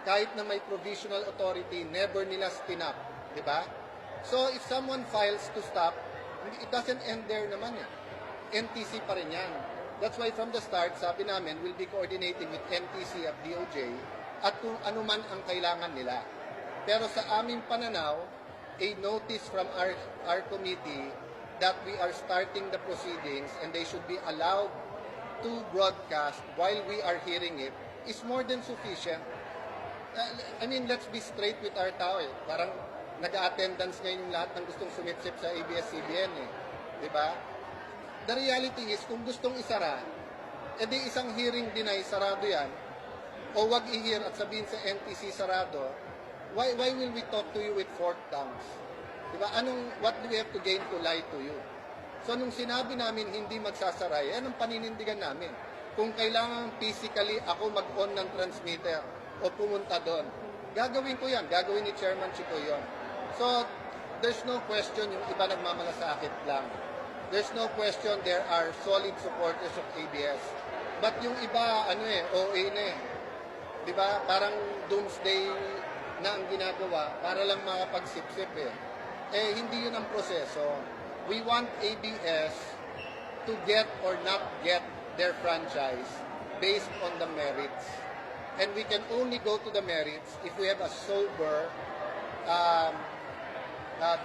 kahit na may provisional authority, never nila spin-up. Diba? So, if someone files to stop, it doesn't end there naman eh. NTC pa rin yan. That's why from the start, sabi namin, we'll be coordinating with NTC at DOJ at kung ano man ang kailangan nila. Pero sa aming pananaw, a notice from our committee that we are starting the proceedings and they should be allowed to broadcast while we are hearing it is more than sufficient. I mean, let's be straight with our tao eh. Parang nag-attendance ngayon yung lahat ng gustong sumitsip sa AbsCbn eh. Diba? The reality is, kung gustong isara, edi isang hearing deny, sarado yan, o wag i-hear at sabihin sa NTC sarado, why will we talk to you with forked tongues? Diba? What do we have to gain to lie to you? So, nung sinabi namin hindi magsasara, yan ang paninindigan namin. Kung kailangan physically ako mag-on ng transmitter o pumunta doon, gagawin ko yan. Gagawin ni Chairman Chico yun. So, there's no question yung iba nagmamalasakit lang. There's no question there are solid supporters of ABS. But yung iba, OA na eh. Diba? Parang doomsday na ang ginagawa para lang makapagsipsip eh. Eh, hindi yun ang proseso. We want ABS to get or not get their franchise based on the merits. And we can only go to the merits if we have a sober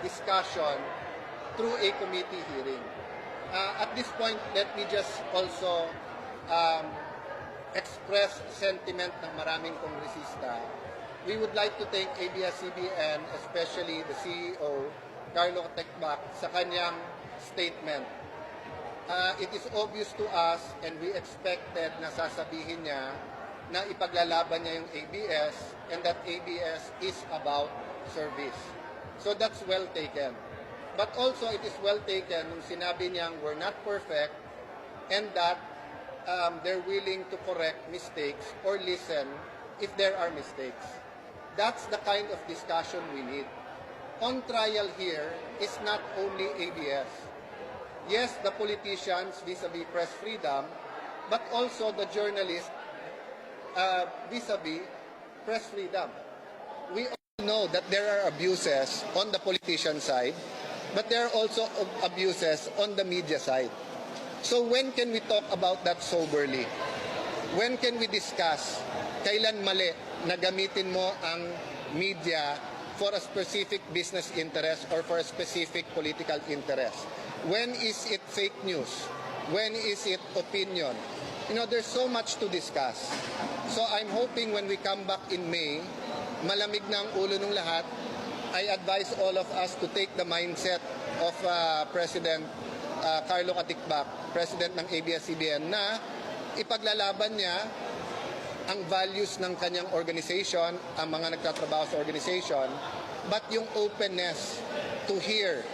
discussion through a committee hearing. At this point, let me just also express sentiment ng maraming kongresista. We would like to thank AbsCbn, especially the CEO, Carlo Tecbac, sa kanyang statement. It is obvious to us and we expected na sasabihin niya na ipaglalaban niya yung ABS and that ABS is about service. So that's well taken. But also it is well taken nung sinabi niyang we're not perfect and that they're willing to correct mistakes or listen if there are mistakes. That's the kind of discussion we need. On trial here is not only ABS. Yes, the politicians vis-a-vis press freedom, but also the journalists vis-a-vis press freedom. We all know that there are abuses on the politician side, but there are also abuses on the media side. So when can we talk about that soberly? When can we discuss kailan mali na gamitin mo ang media for a specific business interest or for a specific political interest? When is it fake news? When is it opinion? You know, there's so much to discuss. So I'm hoping when we come back in May, malamig na ang ulo ng lahat. I advise all of us to take the mindset of President Carlo Tecbac, President ng AbsCbn, na ipaglalaban niya ang values ng kanyang organization, ang mga nagtatrabaho sa organization, but yung openness to hear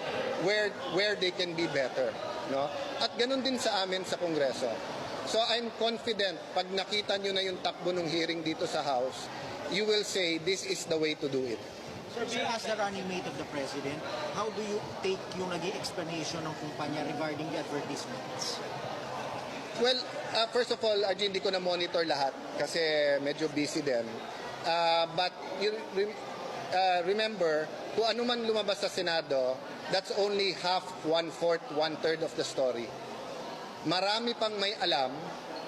where they can be better, no? At ganun din sa amin sa Kongreso. So I'm confident pag nakita nyo na yung takbo ng hearing dito sa House, you will say this is the way to do it. Sir, as the running mate of the President, how do you take yung naging explanation ng kumpanya regarding the advertisements? Well, first of all, hindi ko na-monitor lahat kasi medyo busy din. But you remember, kung ano man lumabas sa Senado, that's only half, one-fourth, one-third of the story. Marami pang may alam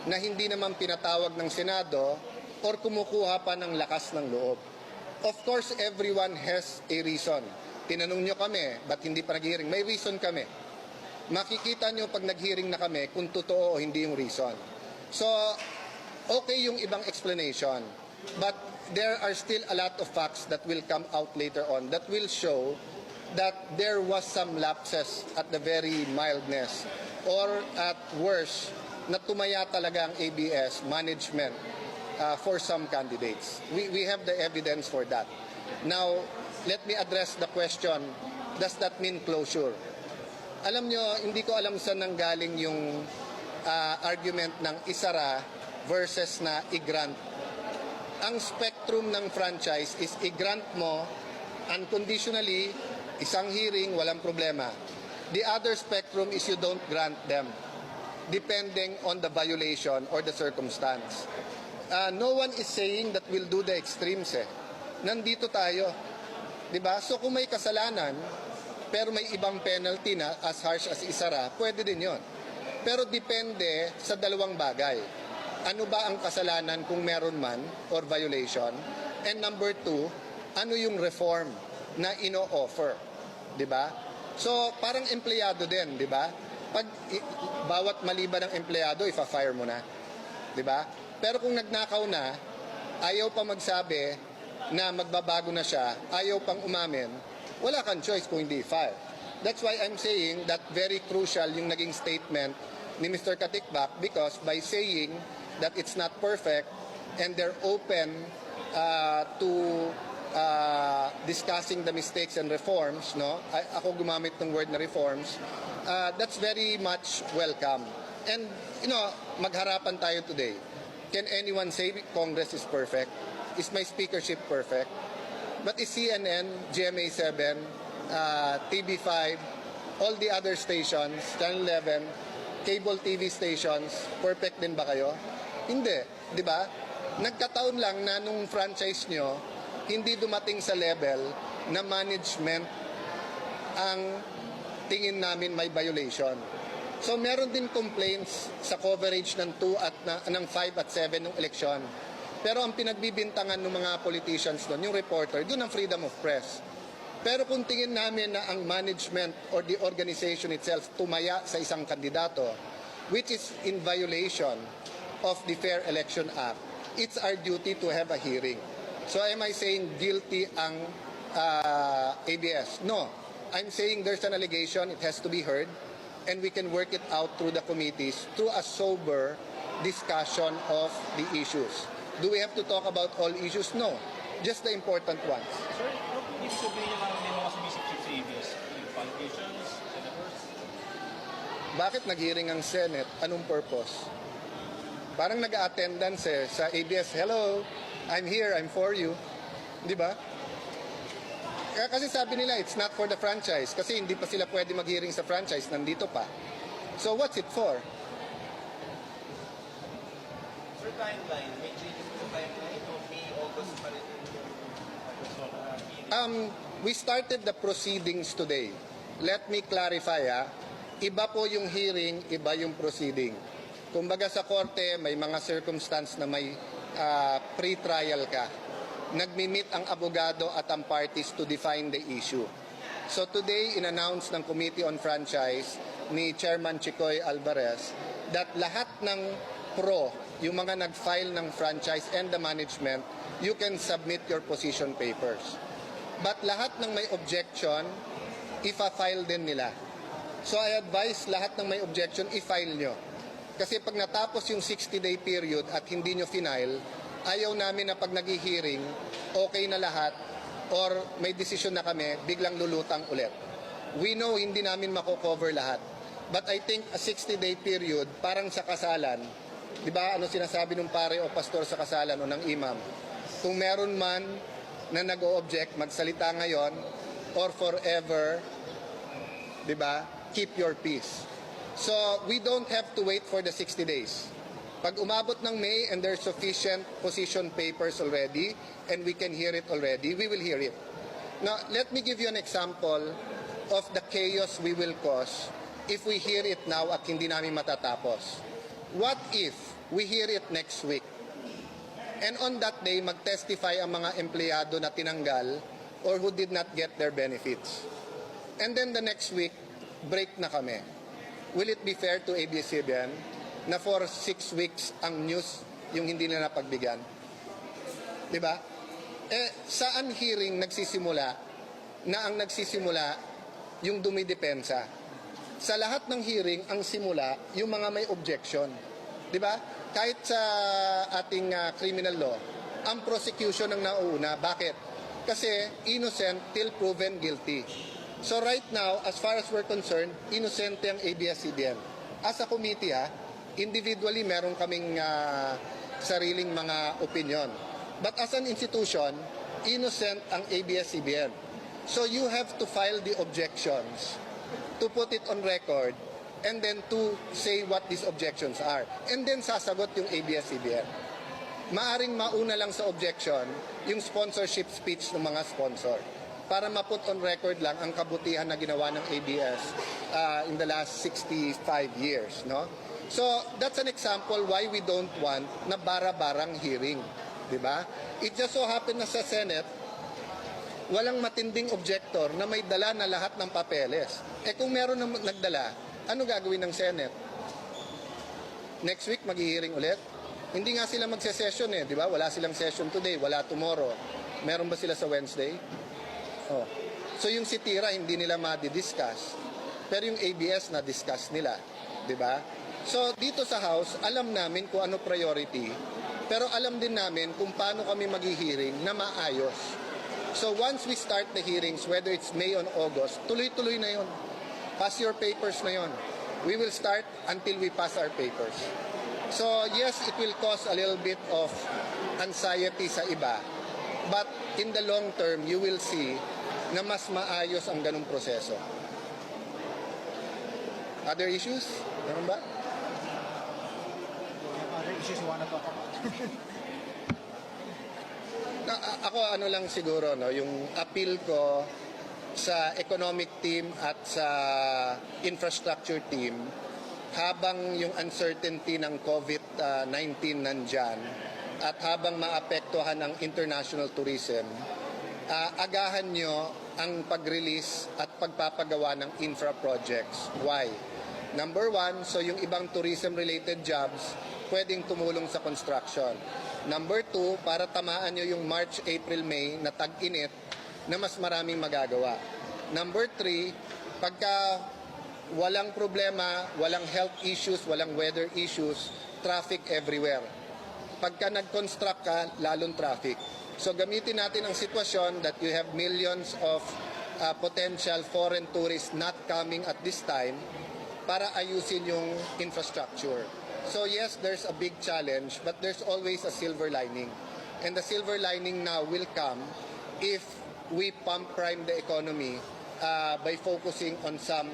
na hindi naman pinatawag ng Senado or kumukuha pa ng lakas ng loob. Of course, everyone has a reason. Tinanong nyo kami, ba't hindi pa nag-hearing? May reason kami. Makikita nyo pag nag-hearing na kami kung totoo o hindi yung reason. So, okay yung ibang explanation. But there are still a lot of facts that will come out later on that will show that there was some lapses at the very mildness or at worst, na tumaya talaga ang ABS management for some candidates. We have the evidence for that. Now, let me address the question, does that mean closure? Alam nyo, hindi ko alam saan nanggaling yung argument ng isara versus na i-grant. Ang spectrum ng franchise is i-grant mo unconditionally, isang hearing, walang problema. The other spectrum is you don't grant them, depending on the violation or the circumstance. No one is saying that we'll do the extremes eh. Nandito tayo. Diba? So kung may kasalanan, pero may ibang penalty na as harsh as isara, pwede din yon. Pero depende sa dalawang bagay. Ano ba ang kasalanan kung meron man or violation? And number two, ano yung reform na ino-offer? Diba? So parang empleyado din, diba? Pag bawat mali ba ng empleyado, ifa-fire mo na. Diba? Pero kung nagnakaw na, ayaw pa magsabi na magbabago na siya, ayaw pang umamin, wala kang choice kung hindi fire. That's why I'm saying that very crucial yung naging statement ni Mr. Katikbak, because by saying that it's not perfect and they're open to discussing the mistakes and reforms, no? Ako gumamit ng word na reforms, that's very much welcome. And, you know, magharapan tayo today. Can anyone say Congress is perfect? Is my speakership perfect? But is CNN, GMA7, TV5, all the other stations, Channel 11, cable TV stations, perfect din ba kayo? Hindi, di ba? Nagkataon lang na nung franchise nyo, hindi dumating sa level na management ang tingin namin may violation. So meron din complaints sa coverage ng 2 at ng 5 at 7 ng eleksyon. Pero ang pinagbibintangan ng mga politicians doon, yung reporter, doon ang freedom of press. Pero kung tingin namin na ang management or the organization itself tumaya sa isang kandidato, which is in violation of the Fair Election Act, it's our duty to have a hearing. So am I saying guilty ang ABS? No. I'm saying there's an allegation, it has to be heard, and we can work it out through the committees through a sober discussion of the issues. Do we have to talk about all issues? No. Just the important ones. Sir, ano po ibig sabihin yung hindi mo sumisip-sip sa ABS? Yung politicians, senators? Bakit nag-hearing ang Senate? Anong purpose? Parang nag-attendance sa ABS. Hello, I'm here, I'm for you. Di ba? Kaya kasi sabi nila, it's not for the franchise. Kasi hindi pa sila pwede mag-hearing sa franchise. Nandito pa. So what's it for? Sir, timeline. May changes sa timeline o May, August pa rin? We started the proceedings today. Let me clarify, iba po yung hearing, iba yung proceeding. Kumbaga sa korte, may mga circumstance na may pre-trial ka. Nagmi-meet ang abogado at ang parties to define the issue. So today, in-announce ng Committee on Franchise ni Chairman Chicoy Alvarez that lahat ng pro, yung mga nag-file ng franchise and the management, you can submit your position papers. But lahat ng may objection, ifa-file din nila. So I advise lahat ng may objection, i-file nyo. Kasi pag natapos yung 60-day period at hindi nyo final, ayaw namin na pag nag-hearing, okay na lahat, or may desisyon na kami, biglang lulutang ulit. We know hindi namin mako-cover lahat. But I think a 60-day period, parang sa kasalan, di ba ano sinasabi ng pare o pastor sa kasalan o ng imam? Kung meron man na nag-o-object, magsalita ngayon, or forever, di ba, keep your peace. So, we don't have to wait for the 60 days. Pag umabot ng May and there's sufficient position papers already and we can hear it already, we will hear it. Now, let me give you an example of the chaos we will cause if we hear it now at hindi namin matatapos. What if we hear it next week? And on that day, mag-testify ang mga empleyado na tinanggal or who did not get their benefits. And then the next week, break na kami. Will it be fair to AbsCbn na for 6 weeks ang news yung hindi na napagbigyan? Diba? Saan hearing nagsisimula na ang nagsisimula yung dumidepensa? Sa lahat ng hearing, ang simula yung mga may objection. Diba? Kahit sa ating criminal law, ang prosecution ang nauuna. Bakit? Kasi innocent till proven guilty. So right now, as far as we're concerned, innocent ang AbsCbn. As a committee, individually, meron kaming sariling mga opinion. But as an institution, innocent ang AbsCbn. So you have to file the objections to put it on record and then to say what these objections are. And then sasagot yung AbsCbn. maaring mauna lang sa objection yung sponsorship speech ng mga sponsor para ma-put on record lang ang kabutihan na ginawa ng ABS in the last 65 years, no? So, that's an example why we don't want na bara-barang hearing, di ba? It just so happened na sa Senate, walang matinding objector na may dala na lahat ng papeles. Eh kung meron na nagdala, ano gagawin ng Senate? Next week, mag-hearing ulit? Hindi nga sila magse-session di ba? Wala silang session today, wala tomorrow. Meron ba sila sa Wednesday? Oh. So yung sitira, hindi nila ma-discuss. Pero yung ABS na-discuss nila. Di ba? So dito sa House, alam namin kung ano priority. Pero alam din namin kung paano kami mag-hearing na maayos. So once we start the hearings, whether it's May or August, tuloy-tuloy na yon. Pass your papers na yon. We will start until we pass our papers. So yes, it will cause a little bit of anxiety sa iba. But in the long term, you will see na mas maayos ang ganung proseso. Other issues? Meron ba? Other issues you wanna talk about? Ako ano lang siguro, no, yung appeal ko sa economic team at sa infrastructure team, habang yung uncertainty ng COVID-19 nandyan at habang maapektuhan ang international tourism, agahan nyo ang pag-release at pagpapagawa ng infra projects. Why? Number one, so yung ibang tourism-related jobs pwedeng tumulong sa construction. Number two, para tamaan nyo yung March, April, May na tag-init na mas maraming magagawa. Number three, pagka walang problema, walang health issues, walang weather issues, traffic everywhere. Pagka nag-construct ka, lalong traffic. So gamitin natin ang sitwasyon that you have millions of potential foreign tourists not coming at this time para ayusin yung infrastructure. So yes, there's a big challenge, but there's always a silver lining. And the silver lining now will come if we pump prime the economy by focusing on some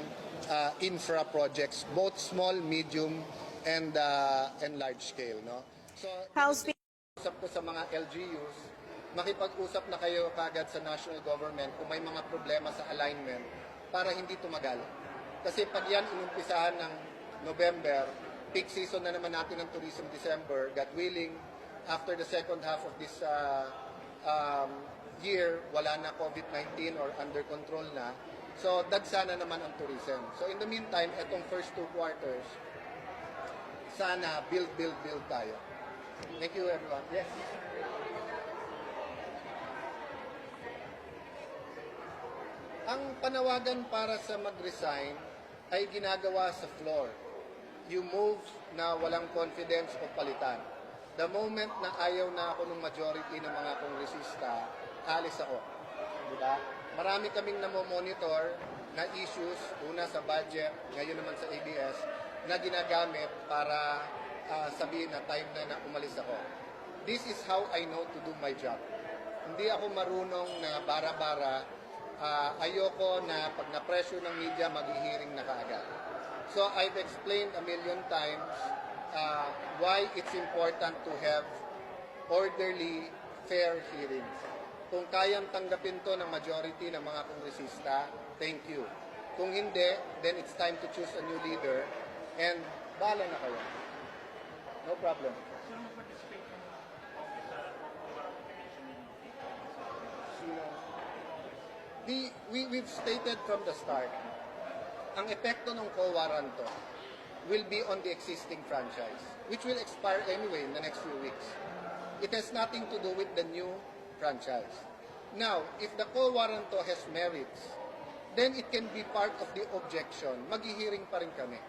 infra projects, both small, medium, and large scale. No? So, House usap ko sa mga LGUs, makipag-usap na kayo kagad sa national government kung may mga problema sa alignment para hindi tumagal. Kasi pag yan inumpisahan ng November, peak season na naman natin ng tourism December, God willing, after the second half of this year, wala na COVID-19 or under control na. So, dagsana naman ang tourism. So, in the meantime, itong first 2 quarters, sana build tayo. Thank you, everyone. Yes. Ang panawagan para sa mag-resign ay ginagawa sa floor. You move na walang confidence o palitan. The moment na ayaw na ako ng majority ng mga kongresista, alis ako. Diba? Marami kaming namomonitor na issues, una sa budget, ngayon naman sa ABS, na ginagamit para sabihin na time na umalis ako. This is how I know to do my job. Hindi ako marunong na bara-bara. Ayoko na pag na-pressure ng media, mag-hearing na kaagad. So I've explained a million times why it's important to have orderly, fair hearings. Kung kayang tanggapin to ng majority ng mga kongresista, thank you. Kung hindi, then it's time to choose a new leader and bahala na kayo. No problem. We've stated from the start, ang epekto ng co-waranto will be on the existing franchise, which will expire anyway in the next few weeks. It has nothing to do with the new franchise. Now, if the co-waranto has merits, then it can be part of the objection. Mag-hearing pa rin kami.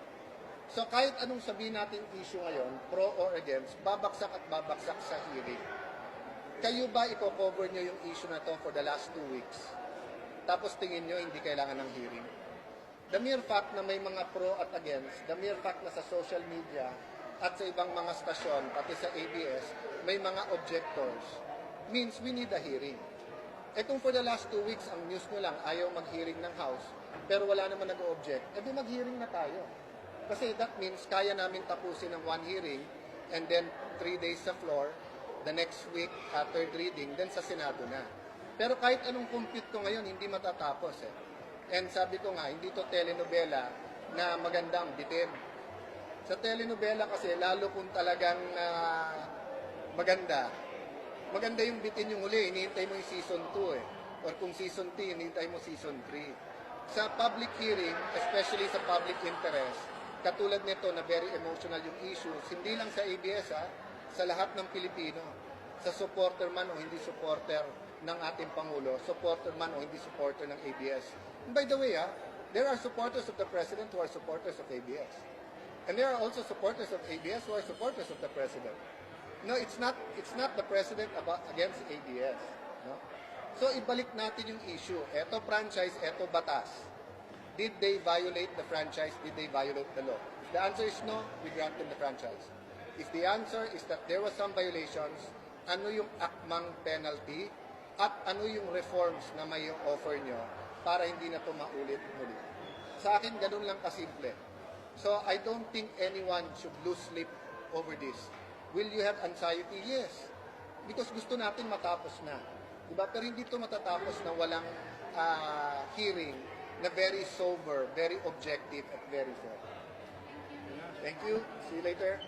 So kahit anong sabihin natin issue ngayon, pro or against, babaksak at babaksak sa hearing. Kayo ba i-cover nyo yung issue na to for the last 2 weeks? Tapos tingin nyo hindi kailangan ng hearing? The mere fact na may mga pro at against, the mere fact na sa social media at sa ibang mga stasyon, pati sa ABS, may mga objectors, means we need a hearing. Eh kung for the last 2 weeks, ang news nyo lang, ayaw mag-hearing ng House, pero wala naman nag-object, eh di mag-hearing na tayo. Kasi that means kaya namin tapusin ng 1 hearing and then 3 days sa floor the next week, third reading, then sa Senado na. Pero kahit anong compute ko ngayon, hindi matatapos eh. And sabi ko nga, hindi to telenovela na maganda ang bitin. Sa telenovela kasi, lalo kung talagang maganda yung bitin yung huli, hinihintay mo yung season 2 eh. Or kung season 2, hinihintay mo season 3. Sa public hearing, especially sa public interest, katulad nito na very emotional yung issues, hindi lang sa ABS sa lahat ng Pilipino. Sa supporter man o hindi supporter ng ating Pangulo, supporter man o hindi supporter ng ABS. And by the way, there are supporters of the President who are supporters of ABS. And there are also supporters of ABS who are supporters of the President. No, it's not the President against ABS. No? So, ibalik natin yung issue. Eto franchise, eto batas. Did they violate the franchise? Did they violate the law? If the answer is no, we grant them the franchise. If the answer is that there was some violations, ano yung akmang penalty at ano yung reforms na may offer nyo para hindi na ito maulit-ulit. Sa akin, ganun lang kasimple. So, I don't think anyone should lose sleep over this. Will you have anxiety? Yes. Because gusto natin matapos na. Diba? Pero hindi ito matatapos na walang hearing na very sober, very objective, at very fair. Thank you. See you later.